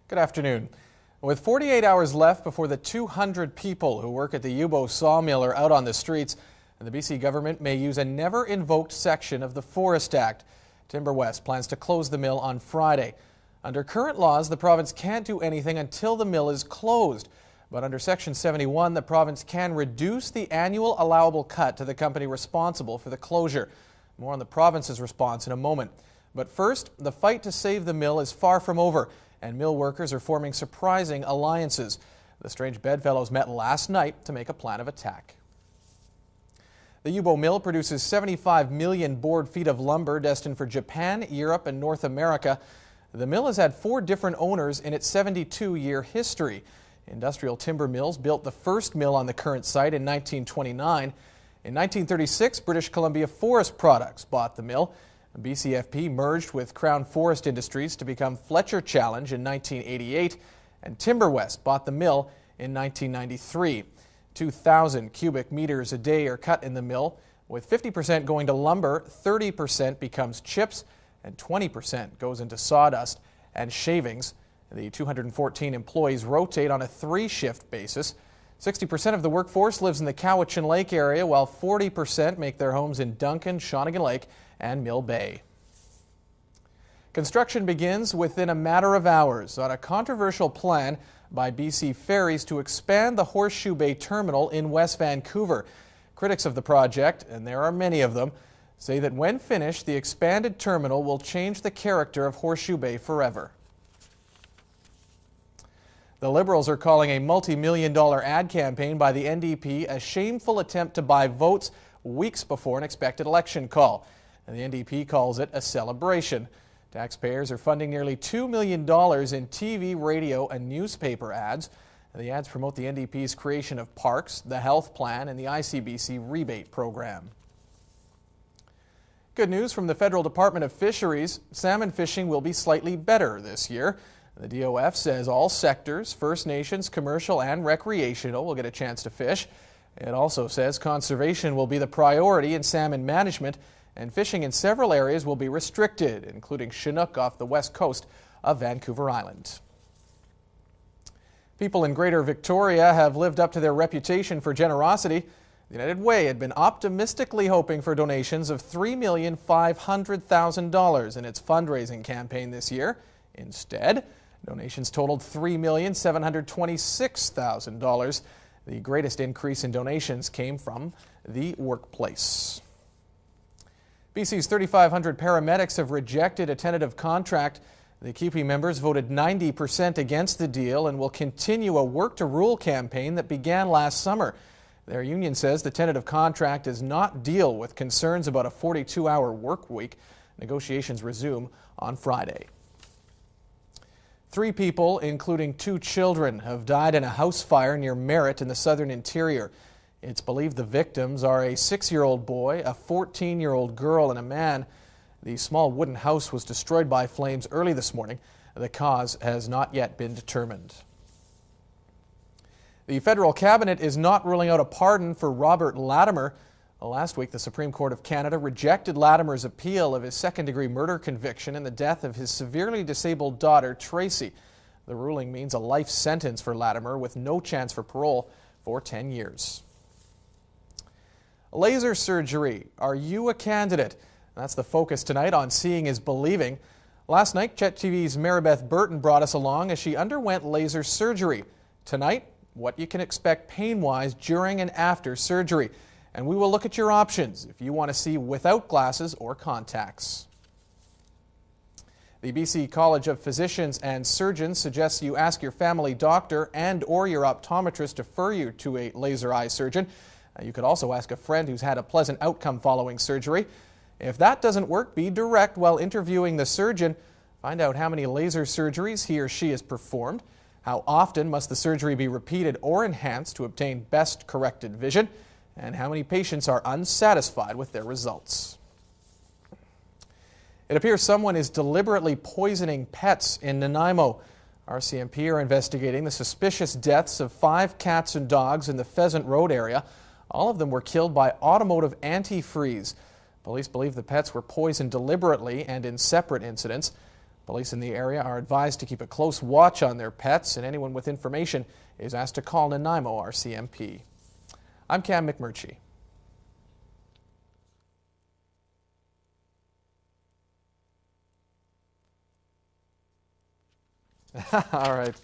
Good afternoon. With 48 hours left before the 200 people who work at the Yubo sawmill are out on the streets, the BC government may use a never-invoked section of the Forest Act. Timber West plans to close the mill on Friday. Under current laws, the province can't do anything until the mill is closed. But under Section 71, the province can reduce the annual allowable cut to the company responsible for the closure. More on the province's response in a moment. But first, the fight to save the mill is far from over, and mill workers are forming surprising alliances. The strange bedfellows met last night to make a plan of attack. The Yubo mill produces 75 million board feet of lumber destined for Japan, Europe, and North America. The mill has had 4 different owners in its 72-year history. Industrial Timber Mills built the first mill on the current site in 1929. In 1936, British Columbia Forest Products bought the mill. BCFP merged with Crown Forest Industries to become Fletcher Challenge in 1988, and Timber West bought the mill in 1993. 2,000 cubic meters a day are cut in the mill, with 50% going to lumber, 30% becomes chips, and 20% goes into sawdust and shavings. The 214 employees rotate on a 3-shift basis. 60% of the workforce lives in the Cowichan Lake area, while 40% make their homes in Duncan, Shawnigan Lake, and Mill Bay. Construction begins within a matter of hours on a controversial plan by BC Ferries to expand the Horseshoe Bay terminal in West Vancouver. Critics of the project, and there are many of them, say that when finished, the expanded terminal will change the character of Horseshoe Bay forever. The Liberals are calling a multi-million-dollar ad campaign by the NDP a shameful attempt to buy votes weeks before an expected election call. And the NDP calls it a celebration. Taxpayers are funding nearly $2 million in TV, radio, and newspaper ads. The ads promote the NDP's creation of parks, the health plan, and the ICBC rebate program. Good news from the Federal Department of Fisheries. Salmon fishing will be slightly better this year. The DOF says all sectors, First Nations, commercial, and recreational, will get a chance to fish. It also says conservation will be the priority in salmon management, and fishing in several areas will be restricted, including Chinook off the west coast of Vancouver Island. People in Greater Victoria have lived up to their reputation for generosity. The United Way had been optimistically hoping for donations of $3,500,000 in its fundraising campaign this year. Instead, donations totaled $3,726,000. The greatest increase in donations came from the workplace. BC's 3,500 paramedics have rejected a tentative contract. The QP members voted 90% against the deal and will continue a work-to-rule campaign that began last summer. Their union says the tentative contract does not deal with concerns about a 42-hour work week. Negotiations resume on Friday. 3 people, including 2 children, have died in a house fire near Merritt in the southern interior. It's believed the victims are a 6-year-old boy, a 14-year-old girl, and a man. The small wooden house was destroyed by flames early this morning. The cause has not yet been determined. The federal cabinet is not ruling out a pardon for Robert Latimer. Last week, the Supreme Court of Canada rejected Latimer's appeal of his second-degree murder conviction in the death of his severely disabled daughter, Tracy. The ruling means a life sentence for Latimer with no chance for parole for 10 years. Laser surgery. Are you a candidate? That's the focus tonight on Seeing is Believing. Last night, CHEK TV's Maribeth Burton brought us along as she underwent laser surgery. Tonight, what you can expect pain-wise during and after surgery. And we will look at your options if you want to see without glasses or contacts. The BC College of Physicians and Surgeons suggests you ask your family doctor and or your optometrist to refer you to a laser eye surgeon. You could also ask a friend who's had a pleasant outcome following surgery. If that doesn't work, be direct while interviewing the surgeon. Find out how many laser surgeries he or she has performed. How often must the surgery be repeated or enhanced to obtain best corrected vision? And how many patients are unsatisfied with their results. It appears someone is deliberately poisoning pets in Nanaimo. RCMP are investigating the suspicious deaths of 5 cats and dogs in the Pheasant Road area. All of them were killed by automotive antifreeze. Police believe the pets were poisoned deliberately and in separate incidents. Police in the area are advised to keep a close watch on their pets, and anyone with information is asked to call Nanaimo RCMP. I'm MacMurchy. All right.